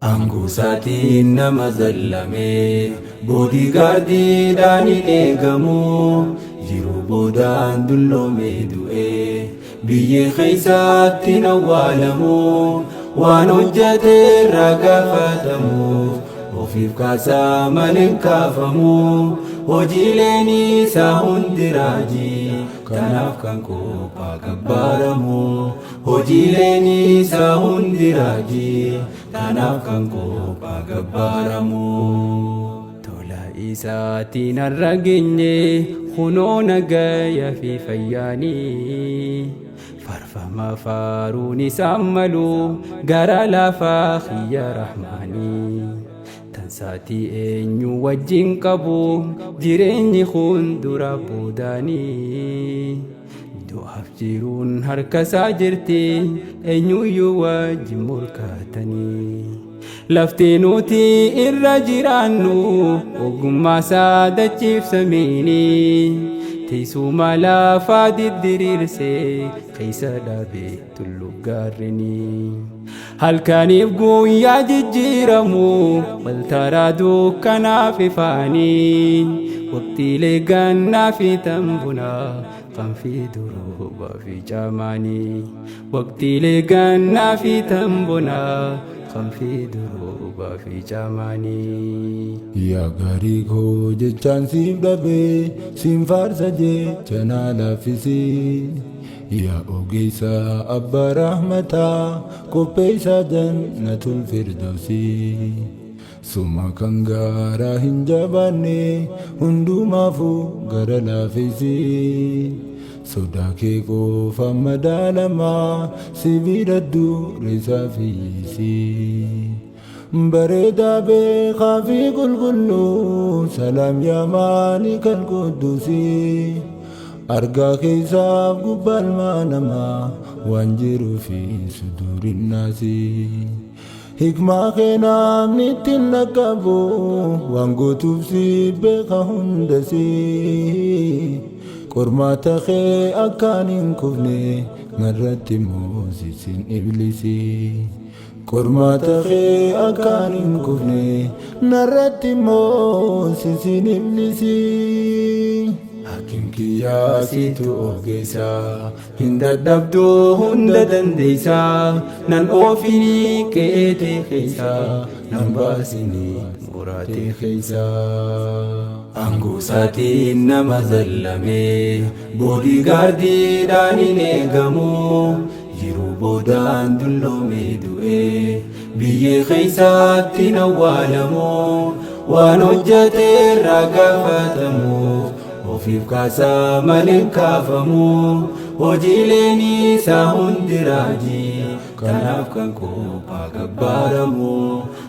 Angusatiin nama zallame boodigaardiidhaan hin eegamu jiruu boodaan dulloomee du'e biyya keessaatti hin awwaalamu waan hojjete irraa gaafatamu ofiif kaasaa malee hin kaafamu hojiileen isaa hundi raajii kanaaf kan kophaa gabbaaramu hojiileen isaa hundi raajii kanaaf kan kophaa gabbaaramu. Tola isaatiin har'a geenye kunoo nagaya fi fayyaanii farfama faaruun isaan malu gara lafaa khiyya rahmaanii. Tansaatii eenyu wajjin qabu jireenyi kun dura boodaanii du'aaf jiruun harkasaa jirti eenyuyyuu wajjin morkatanii lafti nuti irra jiraannu ogummaa isaa dachiif samiini teessuma lafaa diddiriirsee keessa dhaabee tulluu gaarrenii halkaniif guyyaa jijjiiramu waltaraa dukkanaaf ifaanii waqtiilee gannaa fi tambunaa kan fi durooba fi caamaanii waqtiilee gannaa fi tambunaa kan fi durooba fi caamaanii. Yaa gaarii koo jechaan siif dhabee siin faarsa jecha naa laaffisii. Yaa ogeessa abbaa rahmataa qopheessaa jannatul firdawsii. Suma kan gaaraa hin jabaanne hundumaafuu gara laafisii. Sodaa kee qofa madaalamaa sibiila dureessaa fiyyisii. Bareedaa beekaa fi qulqulluu salaam yaa maalikal quddusii. Argaa keessaaf gubbaalmaa namaa waan jiruufi sudurin naasii. Hikmaa kee namni ittiin laqqabu waan gootuuf si beeka hundasii. Qormaata kee akkaan hin kufne narratti moosisin iblisii. Qormaata kee akkaan hin kufne narratti moosisin iblisii. Hakim kiyyaasitu ogeessa hin dadhabduu hunda dandeessa nan oofini keetee keessa nan baasini muraatee keessa. Angusatiin nama zallame boodigaardiidhaan hin eegamu jiruu boodaan dulloomee du'e biyya keessaatti hin awwaalamu waan hojjete irraa gaafatamu ofiif kaasaa malee hin kaafamu hojiileen isaa hundi raajii kanaaf kan kophaa gabbaaramu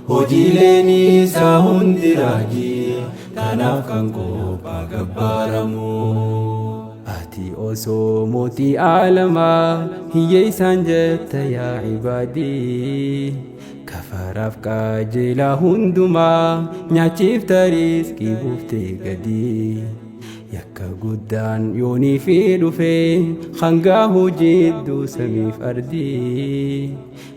hojiileen isaa hundi raajii kanaaf kan kophaa gabbaaramu. Ati osoo mootii aalamaa hiyyeessaan jetta yaa ibaadii kafaraaf qajeelaa hundumaa nyaachiif riizqii buuftee gadi. Yakka guddaan yoonii fi dhufee hangaa hojiidduu samiif ardii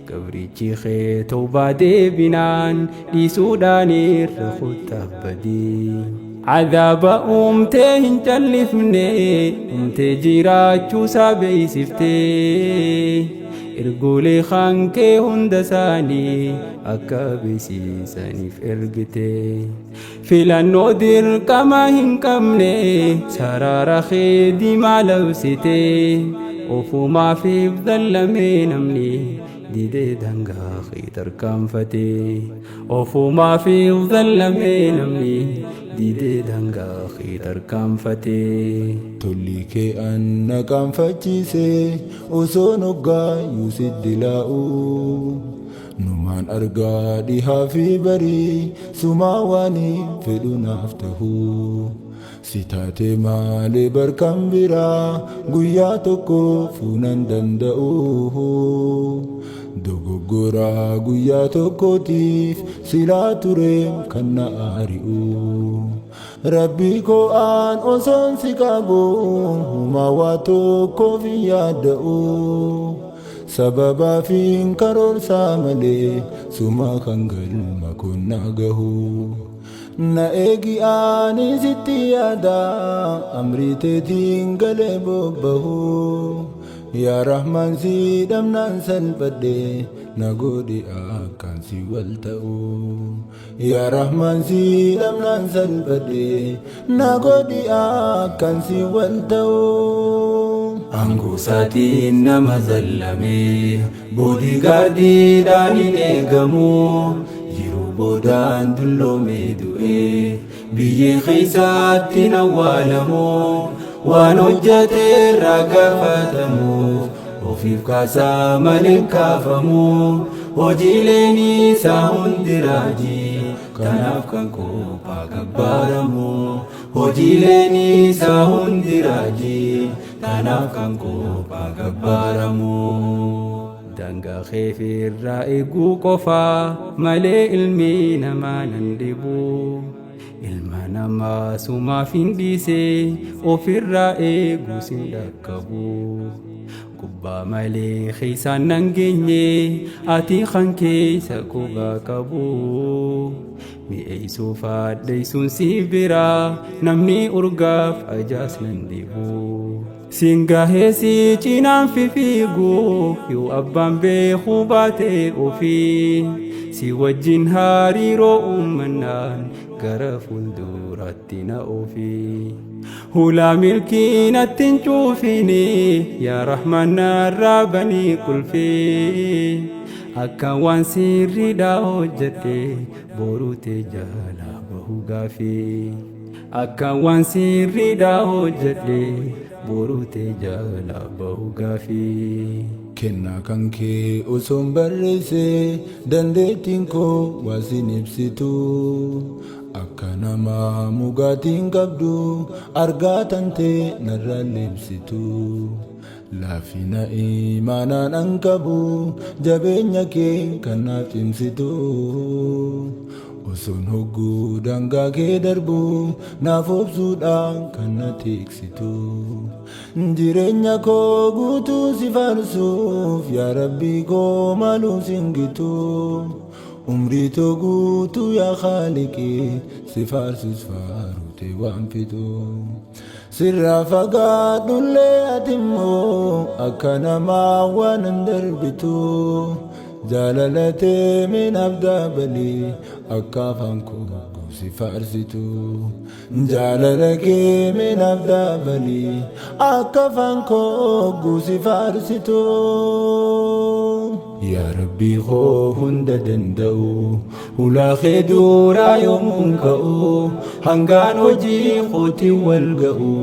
gabrichi kee tawbaa deebinaan dhiisuudhaan irra kuttaaf badii. Cadaaba uumtee hin callifne uumtee jiraachuusaa beeysiftee ergolee kan kee hunda isaanii akka beeksisaniif ergite. Filannoo dirqama hin qabne sarara kee diimaa labsite ofumaafif dallamee namni didee dangaa kee tarkaanfate ofumaafif dallamee namni didee dangaa kee tarkaanfate. Tolli kee anna qaanfachiise osoo noggaayyuu sitti laa'u. Numaan argaa dhihaa fi barii sumaa waan fedhu naaf tahu. Si taate malee barkan biraa guyyaa tokko fuunan danda'u. Dogoggoraa guyyaa tokkootiif silaa tureem kan na ari'u. Rabbi koo aan osoon si qabu humaa waa tokkoof yaada'u. sababa fiin karoorsaa malee suma kan galma kun na gahu na eegi ani sitti yaada amrii teetiin galee bobbahu yaa rahmaan si dhamnaan salphadhe na godhi akkaan si wal ta'u yaa rahmaan si dhamnaan salphadhe na godhi akkaan si wal ta'u. Angusaatiin nama zallamee boodigaardiidhaan hin eegamu jiruu boodaan dulloomee du'ee biyyee keessaatti hin awwaalamu waan hojjeteerraa gaafatamuuf ofiif kaasaa malee kaafamu hojiileen isaa hundi raajii kanaaf kan kophaa gabbaaramu hojiileen isaa hundi raajii kanaaf kan kophaa gabbaaramu. Dangaa keefirraa eeguu qofaa malee ilmi namaa nan dhibu ilma namaa sumaaf hin dhiisee ofirraa eeguu sin dhaqqabu gubbaa malee keessaan nan geenye ati kan keessa quba qabu mi'eessuuf addeessuun si biraa namni urgaaf ajaas nan dhibu. Singahee si cinaan fiigu yoo abbaan beekuu baatee ofii si wajjin hariiroo uumannaan gara fuulduraatti na ofii hulaa milkii natti hin cuufini yaa rahmaan narraa banii qulfii akka waan sirriidhaa hojjette boruutee jala bahu gaafii akka waan sirriidhaa hojjette boruutee jala bahu gaafii. Kennaa kan kee osoon barreessee dandeettiin koo waasin ibsitu akka nama mugaatiin qabdu argaa tantee narra leebsitu laafina imaanaan an qabu jabeenya kee kan naaf cimsitu osoon hogguu dangaa kee darbu naaf obsuudhaan kan na tiksitu jireenya koo guutuu si faarsuuf yaa rabbii koo maaluu singitu umrii too guutuu yaa Khaaliqii si faarsus faarutee waan fitu sirraa fagaadhullee ati immoo akka namaa waan hin darbitu jalalatee min abdaa balii akka afaan koo si faarsitu jaalala kee min abdaa balii akka afaan koo si faarsitu. Yaa Rabbii koo hunda danda'u hulaa kee duraa yoomuun ka'u hangaan hojii kootii wal ga'u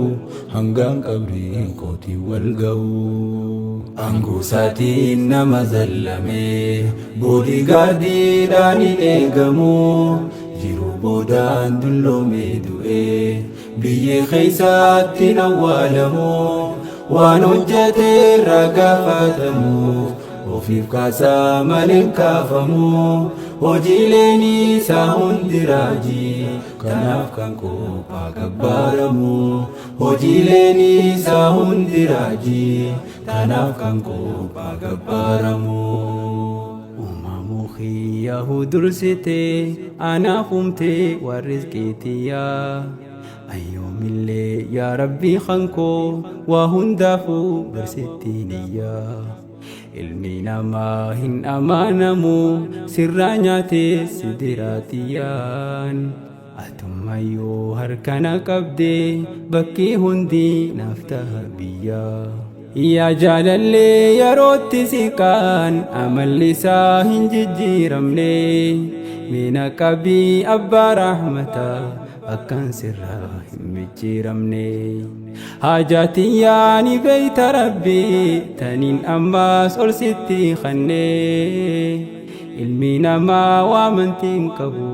hangaan qabrii kootii wal ga'u. Angusaatiin nama zallamee boodigaardiidhaan hin eegamu jiruu boodaan dulloomee du'ee biyyee keessaatti hin awwaalamu waan hojjeteerraa gaafatamuuf ofiif kaasaa malee kaafamu hojiileen isaa hundi raajii kanaaf kan kophaa gabbaaramu hojiileen isaa hundi raajii kanaaf kan kophaa gabbaaramu. Uumamuu kiyyahu dursitee anaaf humtee waan rizqiitiyaa ayyoomillee yaa Rabbii kan koo waa hundaafuu barsittii niyyaa. Ilmi namaa hin amaanamu sirraa nyaatee si diraatiyaan atummayyuu harkana qabdee bakki hundi naaf taha biyyaa. Yaa jaalallee yerootti siqaan amalli isaa hin jijjiiramne mina qabii abbaa rahmataa akkan sirraa hin micciiramne haajatiyyaa ni beeyta rabbii taniin ammaas ol sitti kannee ilmi namaa waamantiin qabu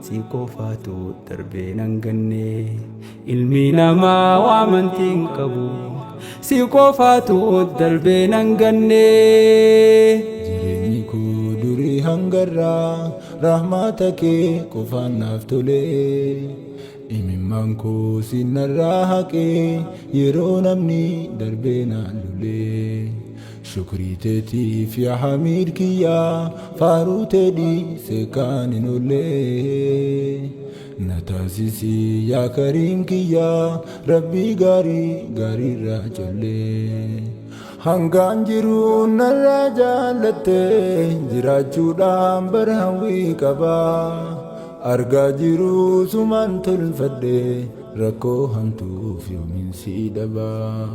si qofaatu darbee nan ganne ilmi namaa waamantiin qabu si qofaatu darbee nan ganne. Jireenyi koo durii hangarraa rahmata kee qofaan naaf tolee imimmaan koo sinarraa haqee yeroo namni darbee naan lolee shukrii teetiif yaa hamiid kiyyaa faaruu teedhii seekaanin ollee na taasisi yaa kariim kiyyaa rabbii gaarii gaariirraa collee hangaan jiru narraa jaallatte jiraachuudhaan bara hawwii qabaa argaa jiru sumaan tolfadhe rakkoo hamtuuf yoomiin si dhabaa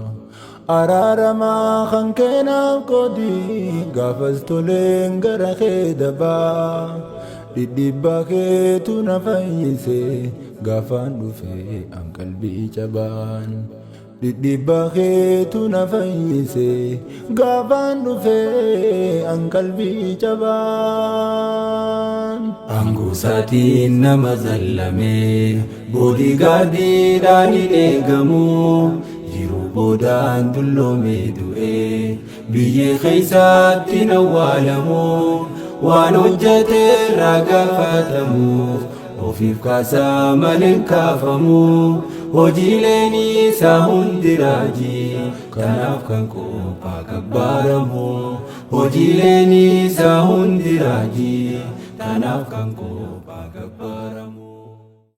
araaramaa kan keenaaf qoodii gaafas toleen gara kee dabaa dhidhiibbaa keetu na fayyise gaafaan dhufe an qalbii cabaan dhidhiibbaa keetu na fayyise gaafaan dhufe an qalbii cabaan Angusaatiin nama zallame boodigaardiidhaan hin eegamu jiru boodaan dulloomee du'e biyyee keessaatti hin awwaalamu waan hojjeteerraa gaafatamuuf ofiif kaasaa malee hin kaafamu hojiileen isaa hundi raajii kanaaf kan qophaa kabbaaramu hojiileen isaa hundi raajii kanaaf kan qophaa